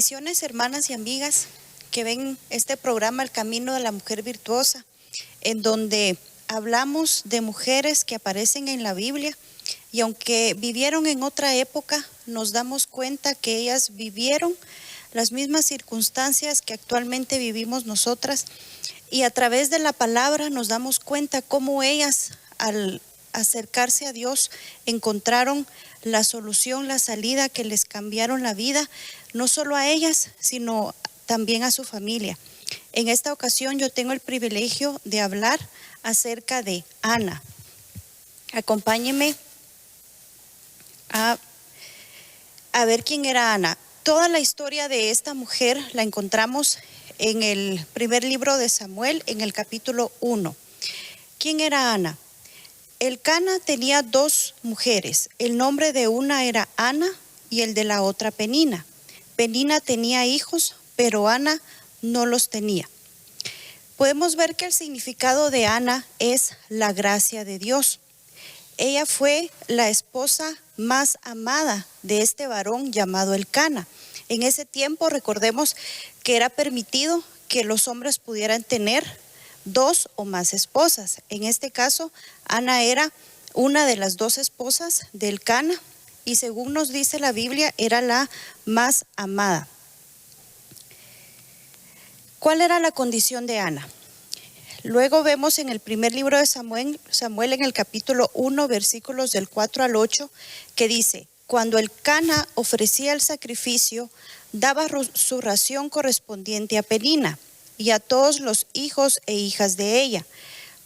Bendiciones, hermanas y amigas que ven este programa El Camino de la Mujer Virtuosa, en donde hablamos de mujeres que aparecen en la Biblia y aunque vivieron en otra época, nos damos cuenta que ellas vivieron las mismas circunstancias que actualmente vivimos nosotras, y a través de la palabra nos damos cuenta cómo ellas, al acercarse a Dios, encontraron la solución, la salida que les cambiaron la vida, no solo a ellas, sino también a su familia. En esta ocasión yo tengo el privilegio de hablar acerca de Ana. Acompáñenme a ver quién era Ana. Toda la historia de esta mujer la encontramos en el primer libro de Samuel, en el capítulo 1. ¿Quién era Ana? Elcana tenía dos mujeres. El nombre de una era Ana y el de la otra Penina. Penina tenía hijos, pero Ana no los tenía. Podemos ver que el significado de Ana es la gracia de Dios. Ella fue la esposa más amada de este varón llamado Elcana. En ese tiempo recordemos que era permitido que los hombres pudieran tener dos o más esposas. En este caso, Ana era una de las dos esposas de Elcana y según nos dice la Biblia, era la más amada. ¿Cuál era la condición de Ana? Luego vemos en el primer libro de Samuel en el capítulo 1, versículos del 4 al 8, que dice: cuando Elcana ofrecía el sacrificio, daba su ración correspondiente a Penina y a todos los hijos e hijas de ella.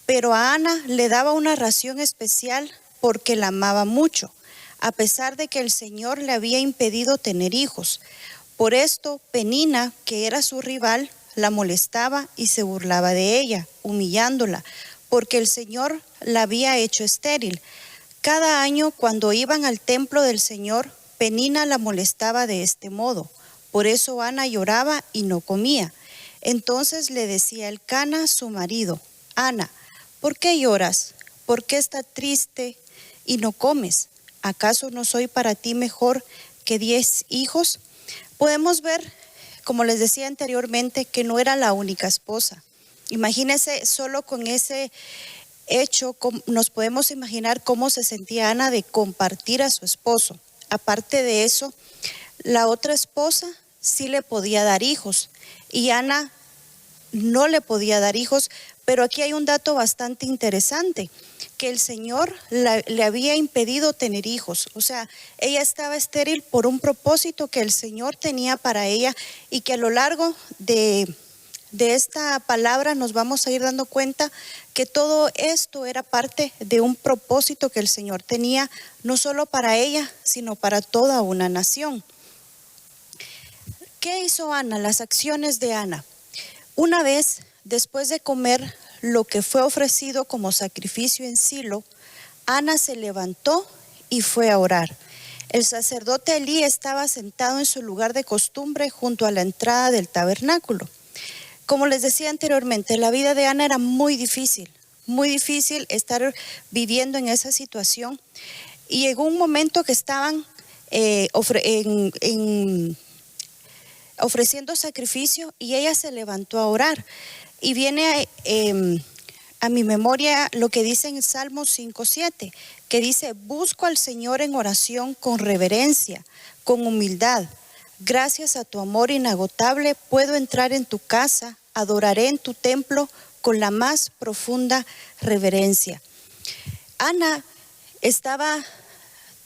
Pero a Ana le daba una ración especial porque la amaba mucho, a pesar de que el Señor le había impedido tener hijos. Por esto, Penina, que era su rival, la molestaba y se burlaba de ella, humillándola, porque el Señor la había hecho estéril. Cada año, cuando iban al templo del Señor, Penina la molestaba de este modo. Por eso Ana lloraba y no comía. Entonces le decía Elcana, su marido: Ana, ¿por qué lloras? ¿Por qué estás triste y no comes? ¿Acaso no soy para ti mejor que 10 hijos? Podemos ver, como les decía anteriormente, que no era la única esposa. Imagínense, solo con ese hecho nos podemos imaginar cómo se sentía Ana de compartir a su esposo. Aparte de eso, la otra esposa sí le podía dar hijos y Ana no le podía dar hijos, pero aquí hay un dato bastante interesante, que el Señor le había impedido tener hijos. O sea, ella estaba estéril por un propósito que el Señor tenía para ella y que a lo largo de esta palabra nos vamos a ir dando cuenta que todo esto era parte de un propósito que el Señor tenía, no solo para ella, sino para toda una nación. ¿Qué hizo Ana? Las acciones de Ana. Una vez, después de comer lo que fue ofrecido como sacrificio en Silo, Ana se levantó y fue a orar. El sacerdote Elí estaba sentado en su lugar de costumbre junto a la entrada del tabernáculo. Como les decía anteriormente, la vida de Ana era muy difícil estar viviendo en esa situación. Y llegó un momento que estaban ofreciendo sacrificio y ella se levantó a orar. Y viene a mi memoria lo que dice en Salmos 5:7, que dice: busco al Señor en oración con reverencia, con humildad. Gracias a tu amor inagotable puedo entrar en tu casa, adoraré en tu templo con la más profunda reverencia. Ana estaba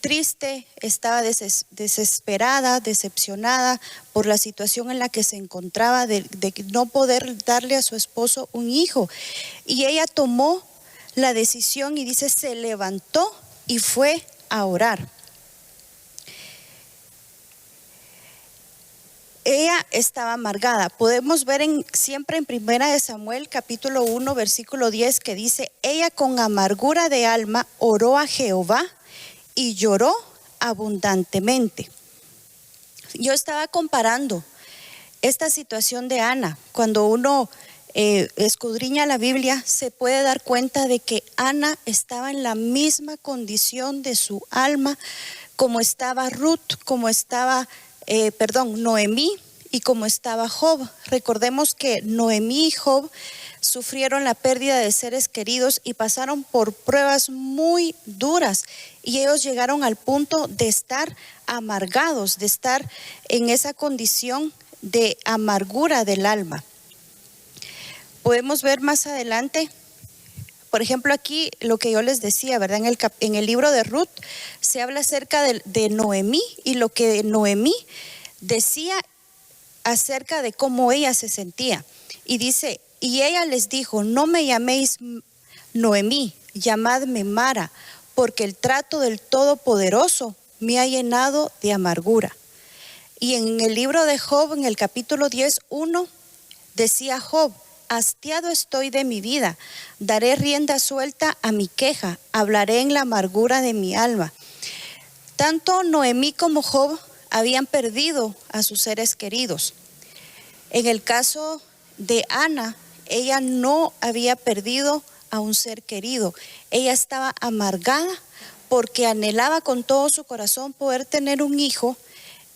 triste, estaba desesperada, decepcionada por la situación en la que se encontraba de no poder darle a su esposo un hijo. Y ella tomó la decisión y dice, se levantó y fue a orar. Ella estaba amargada. Podemos ver siempre en Primera de Samuel, capítulo 1, versículo 10, que dice: ella con amargura de alma oró a Jehová y lloró abundantemente. Yo estaba comparando esta situación de Ana. Cuando uno escudriña la Biblia, se puede dar cuenta de que Ana estaba en la misma condición de su alma como estaba Ruth, como estaba Noemí y como estaba Job. Recordemos que Noemí y Job sufrieron la pérdida de seres queridos y pasaron por pruebas muy duras, y ellos llegaron al punto de estar amargados, de estar en esa condición de amargura del alma. Podemos ver más adelante, por ejemplo, aquí lo que yo les decía, ¿verdad? En el libro de Ruth se habla acerca de Noemí y lo que Noemí decía acerca de cómo ella se sentía. Y dice, y ella les dijo, no me llaméis Noemí, llamadme Mara, porque el trato del Todopoderoso me ha llenado de amargura. Y en el libro de Job, en el capítulo 10:1, decía Job, hastiado estoy de mi vida, daré rienda suelta a mi queja, hablaré en la amargura de mi alma. Tanto Noemí como Job habían perdido a sus seres queridos. En el caso de Ana, ella no había perdido a un ser querido. Ella estaba amargada porque anhelaba con todo su corazón poder tener un hijo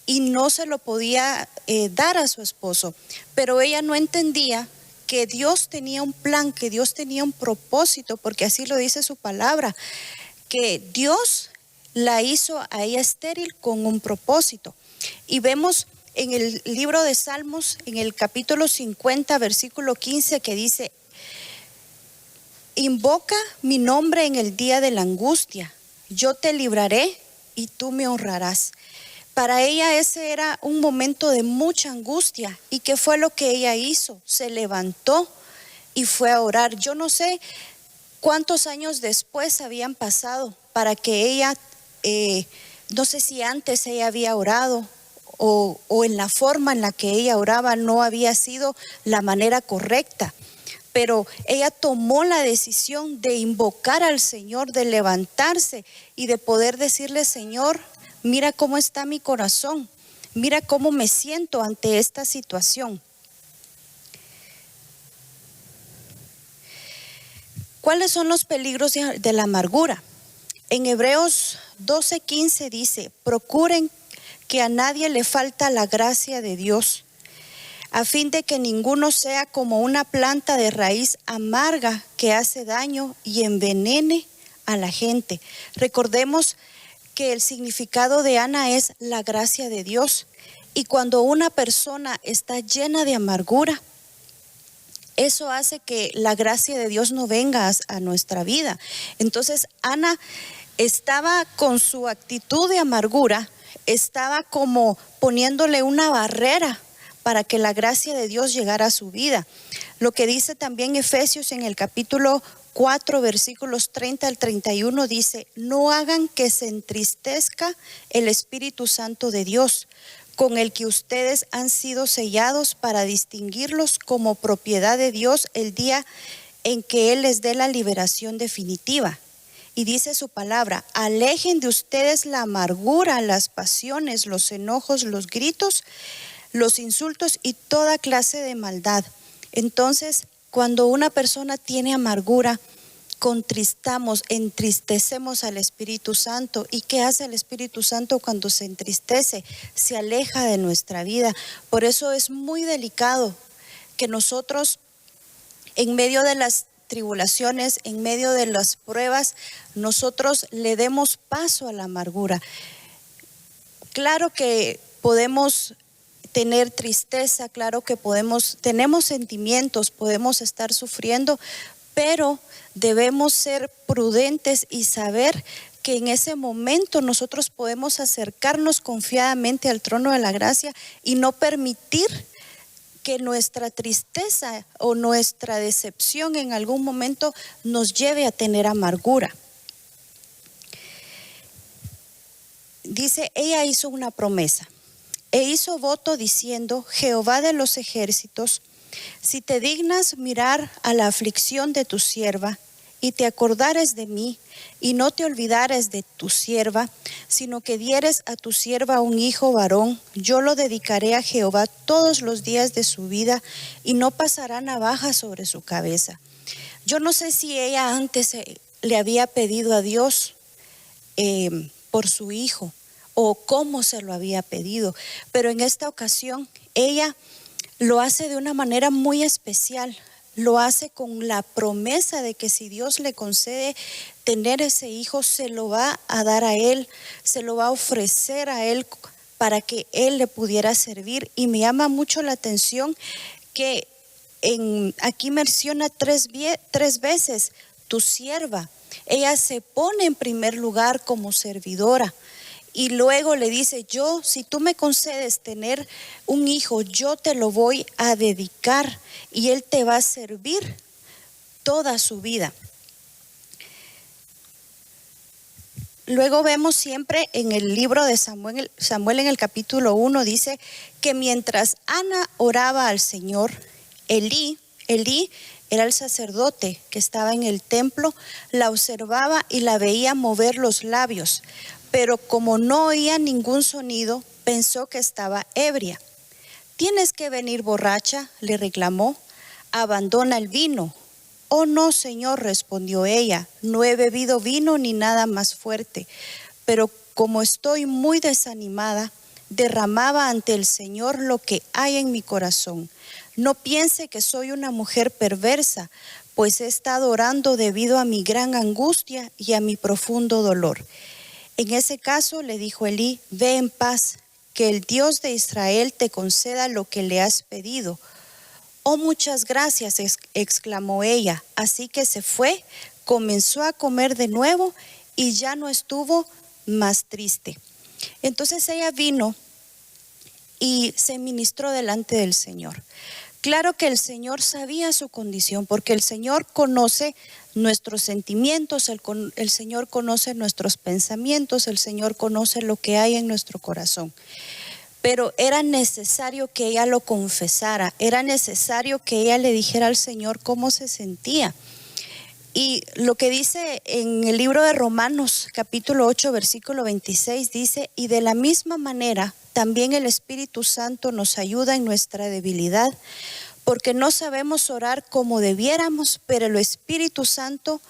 y no se lo podía dar a su esposo. Pero ella no entendía que Dios tenía un plan, que Dios tenía un propósito, porque así lo dice su palabra, que Dios la hizo a ella estéril con un propósito. Y vemos en el libro de Salmos, en el capítulo 50, versículo 15, que dice, invoca mi nombre en el día de la angustia, yo te libraré y tú me honrarás. Para ella ese era un momento de mucha angustia. ¿Y qué fue lo que ella hizo? Se levantó y fue a orar. Yo no sé cuántos años después habían pasado para que ella, no sé si antes ella había orado o en la forma en la que ella oraba no había sido la manera correcta. Pero ella tomó la decisión de invocar al Señor, de levantarse y de poder decirle, Señor, mira cómo está mi corazón, mira cómo me siento ante esta situación. ¿Cuáles son los peligros de la amargura? En Hebreos 12:15 dice, procuren que a nadie le falta la gracia de Dios, a fin de que ninguno sea como una planta de raíz amarga que hace daño y envenene a la gente. Recordemos que el significado de Ana es la gracia de Dios, y cuando una persona está llena de amargura, eso hace que la gracia de Dios no venga a nuestra vida. Entonces Ana estaba con su actitud de amargura, estaba como poniéndole una barrera para que la gracia de Dios llegara a su vida. Lo que dice también Efesios en el capítulo 4, versículos 30 al 31 dice, no hagan que se entristezca el Espíritu Santo de Dios, con el que ustedes han sido sellados para distinguirlos como propiedad de Dios el día en que Él les dé la liberación definitiva. Y dice su palabra, alejen de ustedes la amargura, las pasiones, los enojos, los gritos, los insultos y toda clase de maldad. Entonces, cuando una persona tiene amargura, contristamos, entristecemos al Espíritu Santo. ¿Y qué hace el Espíritu Santo cuando se entristece? Se aleja de nuestra vida. Por eso es muy delicado que nosotros, en medio de las tribulaciones, en medio de las pruebas, nosotros le demos paso a la amargura. Claro que podemos tener tristeza, claro que tenemos sentimientos, podemos estar sufriendo, pero debemos ser prudentes y saber que en ese momento nosotros podemos acercarnos confiadamente al trono de la gracia y no permitir que nuestra tristeza o nuestra decepción en algún momento nos lleve a tener amargura. Dice, ella hizo una promesa e hizo voto diciendo, Jehová de los ejércitos, si te dignas mirar a la aflicción de tu sierva y te acordares de mí y no te olvidares de tu sierva, sino que dieres a tu sierva un hijo varón, yo lo dedicaré a Jehová todos los días de su vida y no pasará navaja sobre su cabeza. Yo no sé si ella antes le había pedido a Dios por su hijo o cómo se lo había pedido, pero en esta ocasión ella lo hace de una manera muy especial. Lo hace con la promesa de que si Dios le concede tener ese hijo, se lo va a dar a él, se lo va a ofrecer a él para que él le pudiera servir. Y me llama mucho la atención que aquí menciona tres veces tu sierva. Ella se pone en primer lugar como servidora. Y luego le dice, si tú me concedes tener un hijo, yo te lo voy a dedicar y él te va a servir toda su vida. Luego vemos siempre en el libro de Samuel en el capítulo 1, dice que mientras Ana oraba al Señor, Elí era el sacerdote que estaba en el templo, la observaba y la veía mover los labios. Pero como no oía ningún sonido, pensó que estaba ebria. «Tienes que venir borracha», le reclamó. «Abandona el vino». «Oh no, Señor», respondió ella, «no he bebido vino ni nada más fuerte, pero como estoy muy desanimada, derramaba ante el Señor lo que hay en mi corazón. No piense que soy una mujer perversa, pues he estado orando debido a mi gran angustia y a mi profundo dolor». En ese caso le dijo Elí, «Ve en paz, que el Dios de Israel te conceda lo que le has pedido». «Oh, muchas gracias», exclamó ella. Así que se fue, comenzó a comer de nuevo y ya no estuvo más triste. Entonces ella vino y se ministró delante del Señor. Claro que el Señor sabía su condición, porque el Señor conoce nuestros sentimientos, el Señor conoce nuestros pensamientos, el Señor conoce lo que hay en nuestro corazón. Pero era necesario que ella lo confesara, era necesario que ella le dijera al Señor cómo se sentía. Y lo que dice en el libro de Romanos, capítulo 8, versículo 26, dice, «Y de la misma manera también el Espíritu Santo nos ayuda en nuestra debilidad, porque no sabemos orar como debiéramos, pero el Espíritu Santo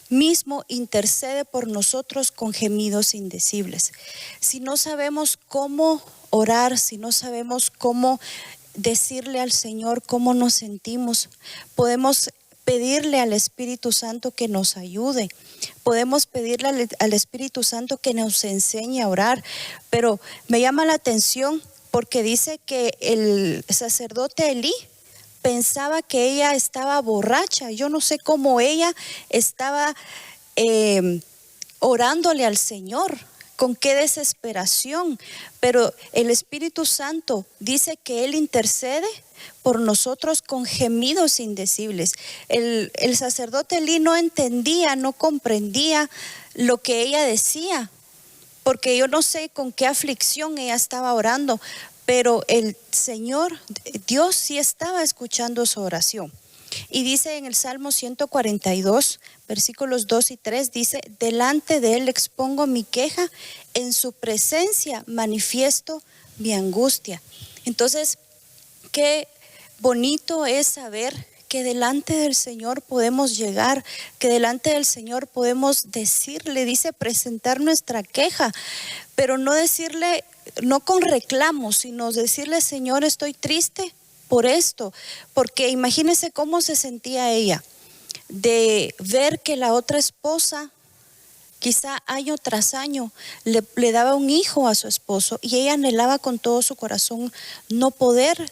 mismo intercede por nosotros con gemidos indecibles». Si no sabemos cómo orar, si no sabemos cómo decirle al Señor cómo nos sentimos, podemos pedirle al Espíritu Santo que nos ayude. Podemos pedirle al Espíritu Santo que nos enseñe a orar. Pero me llama la atención porque dice que el sacerdote Elí pensaba que ella estaba borracha. Yo no sé cómo ella estaba orándole al Señor, con qué desesperación. Pero el Espíritu Santo dice que Él intercede por nosotros con gemidos indecibles. El sacerdote Elí no entendía, no comprendía lo que ella decía, porque yo no sé con qué aflicción ella estaba orando, pero el Señor, Dios sí estaba escuchando su oración. Y dice en el Salmo 142, versículos 2 y 3, dice, «Delante de Él expongo mi queja, en su presencia manifiesto mi angustia». Entonces, qué bonito es saber que delante del Señor podemos llegar, que delante del Señor podemos decirle, dice, presentar nuestra queja, pero no decirle, no con reclamos, sino decirle, Señor, estoy triste por esto, porque imagínese cómo se sentía ella de ver que la otra esposa, quizá año tras año, le daba un hijo a su esposo y ella anhelaba con todo su corazón no poder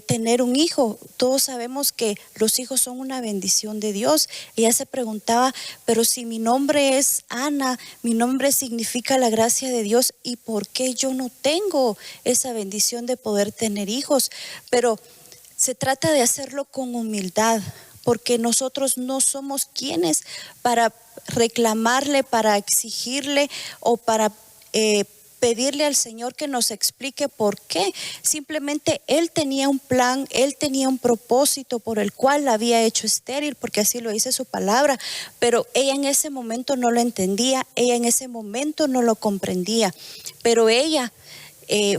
tener un hijo. Todos sabemos que los hijos son una bendición de Dios. Ella se preguntaba, pero si mi nombre es Ana, mi nombre significa la gracia de Dios, ¿y por qué yo no tengo esa bendición de poder tener hijos? Pero se trata de hacerlo con humildad, porque nosotros no somos quienes para reclamarle, para exigirle o para pedirle al Señor que nos explique por qué. Simplemente Él tenía un plan, Él tenía un propósito por el cual la había hecho estéril, porque así lo dice su palabra, pero ella en ese momento no lo entendía, ella en ese momento no lo comprendía, pero ella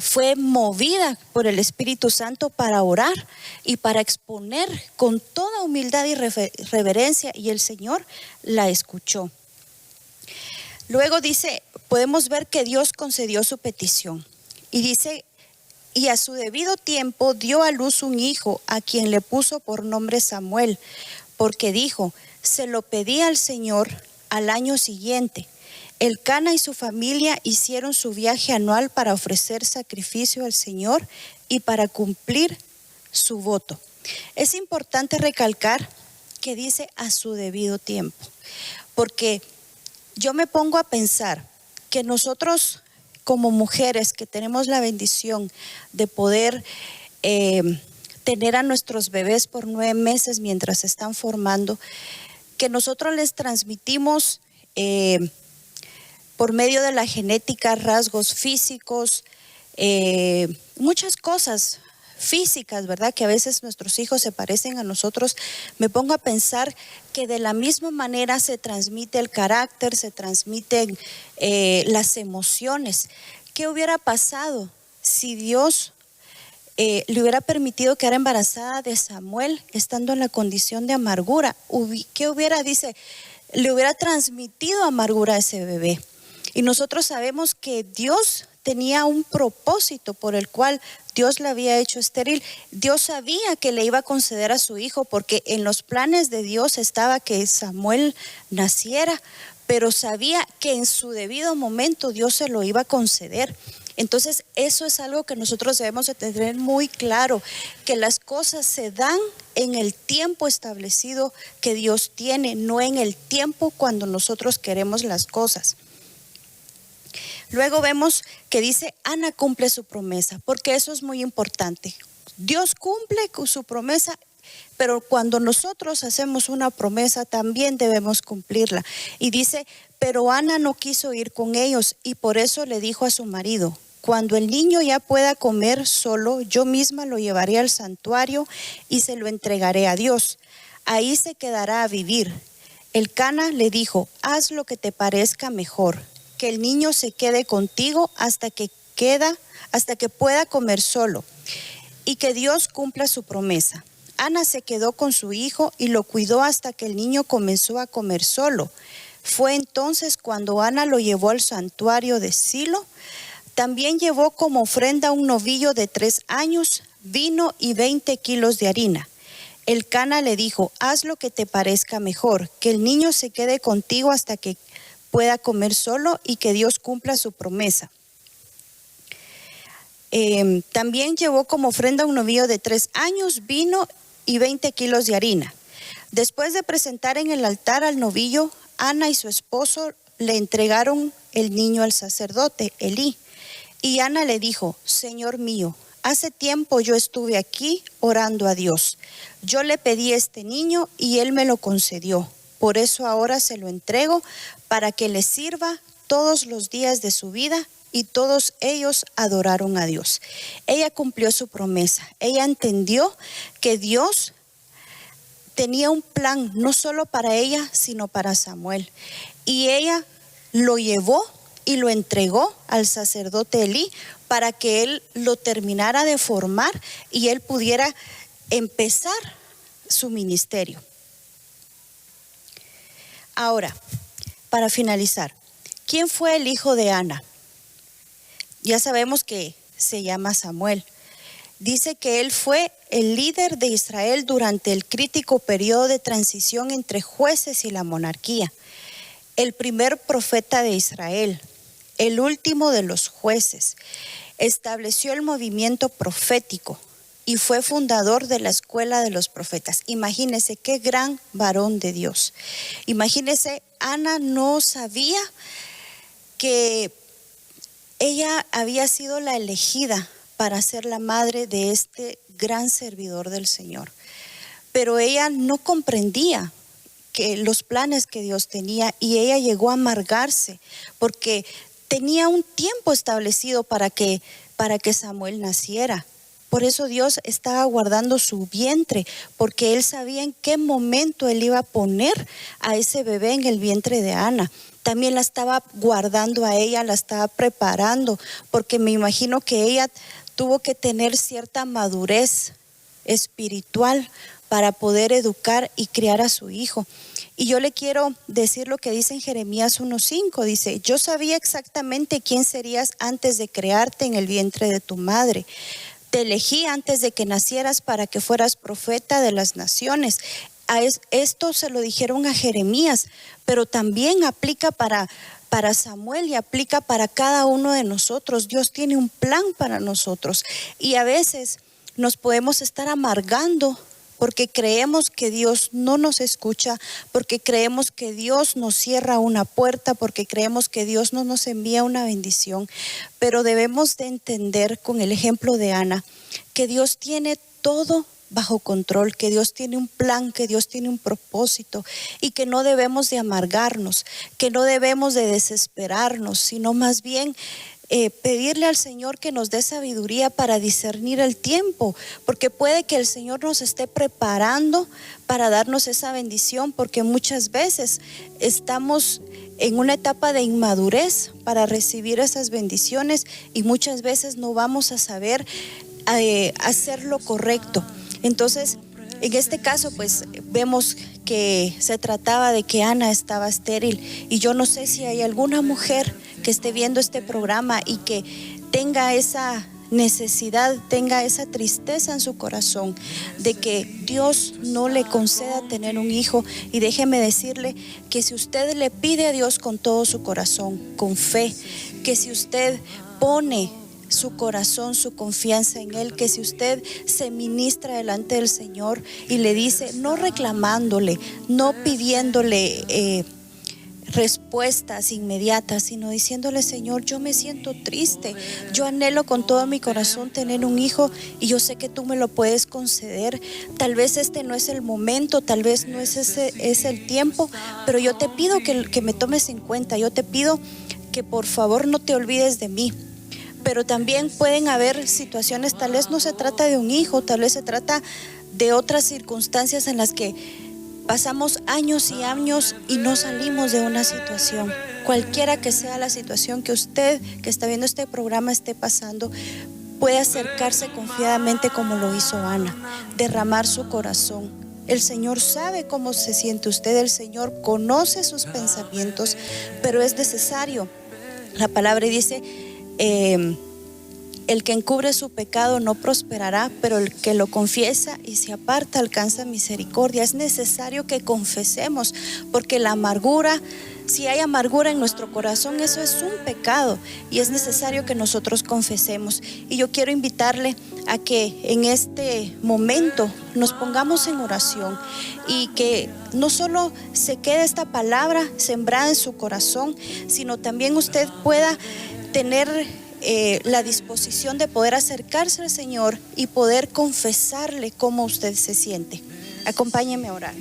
fue movida por el Espíritu Santo para orar y para exponer con toda humildad y reverencia, y el Señor la escuchó. Luego dice, podemos ver que Dios concedió su petición y dice, y a su debido tiempo dio a luz un hijo, a quien le puso por nombre Samuel, porque dijo: se lo pedí al Señor. Al año siguiente, Elcana y su familia hicieron su viaje anual para ofrecer sacrificio al Señor y para cumplir su voto. Es importante recalcar que dice a su debido tiempo, porque yo me pongo a pensar que nosotros como mujeres que tenemos la bendición de poder tener a nuestros bebés por 9 meses mientras se están formando, que nosotros les transmitimos por medio de la genética rasgos físicos, muchas cosas físicas, ¿verdad? Que a veces nuestros hijos se parecen a nosotros. Me pongo a pensar que de la misma manera se transmite el carácter, se transmiten las emociones. ¿Qué hubiera pasado si Dios le hubiera permitido quedar embarazada de Samuel estando en la condición de amargura? ¿Qué hubiera, dice, le hubiera transmitido amargura a ese bebé? Y nosotros sabemos que Dios tenía un propósito por el cual Dios la había hecho estéril. Dios sabía que le iba a conceder a su hijo, porque en los planes de Dios estaba que Samuel naciera, pero sabía que en su debido momento Dios se lo iba a conceder. Entonces eso es algo que nosotros debemos de tener muy claro, que las cosas se dan en el tiempo establecido que Dios tiene, no en el tiempo cuando nosotros queremos las cosas. Luego vemos que dice: Ana cumple su promesa, porque eso es muy importante. Dios cumple con su promesa, pero cuando nosotros hacemos una promesa también debemos cumplirla. Y dice: pero Ana no quiso ir con ellos, y por eso le dijo a su marido: cuando el niño ya pueda comer solo, yo misma lo llevaré al santuario y se lo entregaré a Dios. Ahí se quedará a vivir. Elcana le dijo: haz lo que te parezca mejor, que el niño se quede contigo hasta que pueda comer solo, y que Dios cumpla su promesa. Ana se quedó con su hijo y lo cuidó hasta que el niño comenzó a comer solo. Fue entonces cuando Ana lo llevó al santuario de Silo. También llevó como ofrenda un novillo de 3 años, vino y 20 kilos de harina. Elcana le dijo: haz lo que te parezca mejor, que el niño se quede contigo hasta que pueda comer solo y que Dios cumpla su promesa. También llevó como ofrenda un novillo de 3 años, vino y 20 kilos de harina. Después de presentar en el altar al novillo, Ana y su esposo le entregaron el niño al sacerdote Elí. Y Ana le dijo: Señor mío, hace tiempo yo estuve aquí orando a Dios. Yo le pedí este niño y él me lo concedió. Por eso ahora se lo entrego para que le sirva todos los días de su vida. Y todos ellos adoraron a Dios. Ella cumplió su promesa. Ella entendió que Dios tenía un plan no solo para ella, sino para Samuel. Y ella lo llevó y lo entregó al sacerdote Elí para que él lo terminara de formar y él pudiera empezar su ministerio. Ahora, para finalizar, ¿quién fue el hijo de Ana? Ya sabemos que se llama Samuel. Dice que él fue el líder de Israel durante el crítico periodo de transición entre jueces y la monarquía. El primer profeta de Israel, el último de los jueces. Estableció el movimiento profético y fue fundador de la escuela de los profetas. Imagínense qué gran varón de Dios. Imagínense, Ana no sabía que ella había sido la elegida para ser la madre de este gran servidor del Señor. Pero ella no comprendía que los planes que Dios tenía, y ella llegó a amargarse porque tenía un tiempo establecido para que Samuel naciera. Por eso Dios estaba guardando su vientre, porque él sabía en qué momento él iba a poner a ese bebé en el vientre de Ana. También la estaba guardando a ella, la estaba preparando, porque me imagino que ella tuvo que tener cierta madurez espiritual para poder educar y criar a su hijo. Y yo le quiero decir lo que dice en Jeremías 1:5, dice: yo sabía exactamente quién serías antes de crearte en el vientre de tu madre. Te elegí antes de que nacieras para que fueras profeta de las naciones. Esto se lo dijeron a Jeremías, pero también aplica para Samuel y aplica para cada uno de nosotros. Dios tiene un plan para nosotros y a veces nos podemos estar amargando porque creemos que Dios no nos escucha, porque creemos que Dios nos cierra una puerta, porque creemos que Dios no nos envía una bendición. Pero debemos de entender con el ejemplo de Ana que Dios tiene todo bajo control, que Dios tiene un plan, que Dios tiene un propósito y que no debemos de amargarnos, que no debemos de desesperarnos, sino más bien pedirle al Señor que nos dé sabiduría para discernir el tiempo, porque puede que el Señor nos esté preparando para darnos esa bendición, porque muchas veces estamos en una etapa de inmadurez para recibir esas bendiciones y muchas veces no vamos a saber hacer lo correcto. Entonces, en este caso, pues vemos que se trataba de que Ana estaba estéril y yo no sé si hay alguna mujer que esté viendo este programa y que tenga esa necesidad, tenga esa tristeza en su corazón de que Dios no le conceda tener un hijo. Y déjeme decirle que si usted le pide a Dios con todo su corazón, con fe, que si usted pone su corazón, su confianza en Él, que si usted se ministra delante del Señor y le dice, no reclamándole, no pidiéndole respuestas inmediatas, sino diciéndole, Señor, yo me siento triste, yo anhelo con todo mi corazón tener un hijo y yo sé que tú me lo puedes conceder. Tal vez este no es el momento, tal vez no es el tiempo, pero yo te pido que me tomes en cuenta, yo te pido que por favor no te olvides de mí. Pero también pueden haber situaciones, tal vez no se trata de un hijo, tal vez se trata de otras circunstancias en las que pasamos años y años y no salimos de una situación. Cualquiera que sea la situación que usted que está viendo este programa esté pasando, puede acercarse confiadamente como lo hizo Ana, derramar su corazón. El Señor sabe cómo se siente usted, el Señor conoce sus pensamientos, pero es necesario. La palabra dice, el que encubre su pecado no prosperará, pero el que lo confiesa y se aparta alcanza misericordia. Es necesario que confesemos, porque la amargura, si hay amargura en nuestro corazón, eso es un pecado y es necesario que nosotros confesemos. Y yo quiero invitarle a que en este momento nos pongamos en oración y que no solo se quede esta palabra sembrada en su corazón, sino también usted pueda tener la disposición de poder acercarse al Señor y poder confesarle cómo usted se siente. Acompáñeme a orar.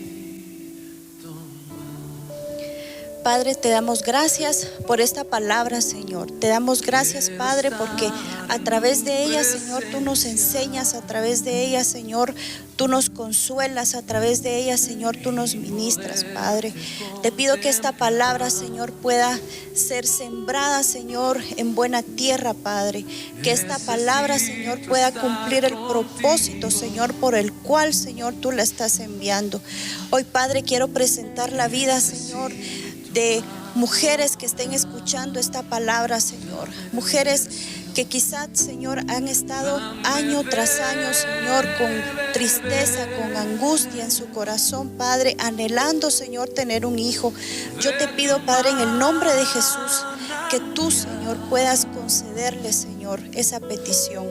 Padre, te damos gracias por esta palabra, Señor. Te damos gracias, Padre, porque a través de ella, Señor, tú nos enseñas, a través de ella, Señor, tú nos consuelas, a través de ella, Señor, tú nos ministras, Padre. Te pido que esta palabra, Señor, pueda ser sembrada, Señor, en buena tierra, Padre. Que esta palabra, Señor, pueda cumplir el propósito, Señor, por el cual, Señor, tú la estás enviando. Hoy, Padre, quiero presentar la vida, Señor, de mujeres que estén escuchando esta palabra, Señor. Mujeres que quizás, Señor, han estado año tras año, Señor, con tristeza, con angustia en su corazón, Padre, anhelando, Señor, tener un hijo. Yo te pido, Padre, en el nombre de Jesús, que tú, Señor, puedas concederle, Señor, esa petición.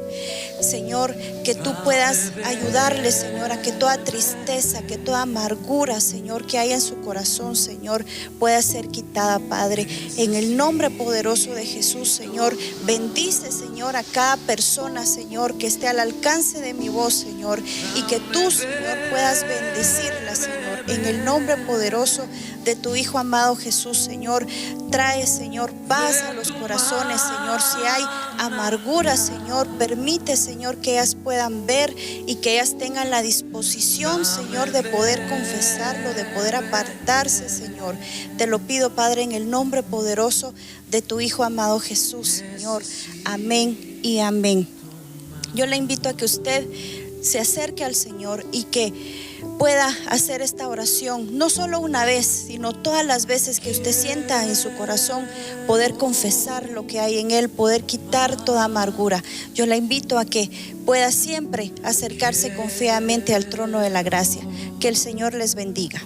Señor, que tú puedas ayudarle, Señor, a que toda tristeza, que toda amargura, Señor, que haya en su corazón, Señor, pueda ser quitada, Padre. En el nombre poderoso de Jesús, Señor, bendice, Señor, a cada persona, Señor, que esté al alcance de mi voz, Señor, y que tú, Señor, puedas bendecirla, Señor, en el nombre poderoso de tu Hijo amado Jesús, Señor. Trae, Señor, paz a los corazones, Señor. Si hay amargura, Señor, permite, Señor, que ellas puedan ver y que ellas tengan la disposición, Señor, de poder confesarlo, de poder apartarse, Señor. Te lo pido, Padre, en el nombre poderoso de tu Hijo amado Jesús, Señor. Amén y amén. Yo le invito a que usted se acerque al Señor y que pueda hacer esta oración, no solo una vez, sino todas las veces que usted sienta en su corazón, poder confesar lo que hay en él, poder quitar toda amargura. Yo la invito a que pueda siempre acercarse confiadamente al trono de la gracia. Que el Señor les bendiga.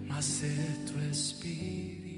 Mas de tu espíritu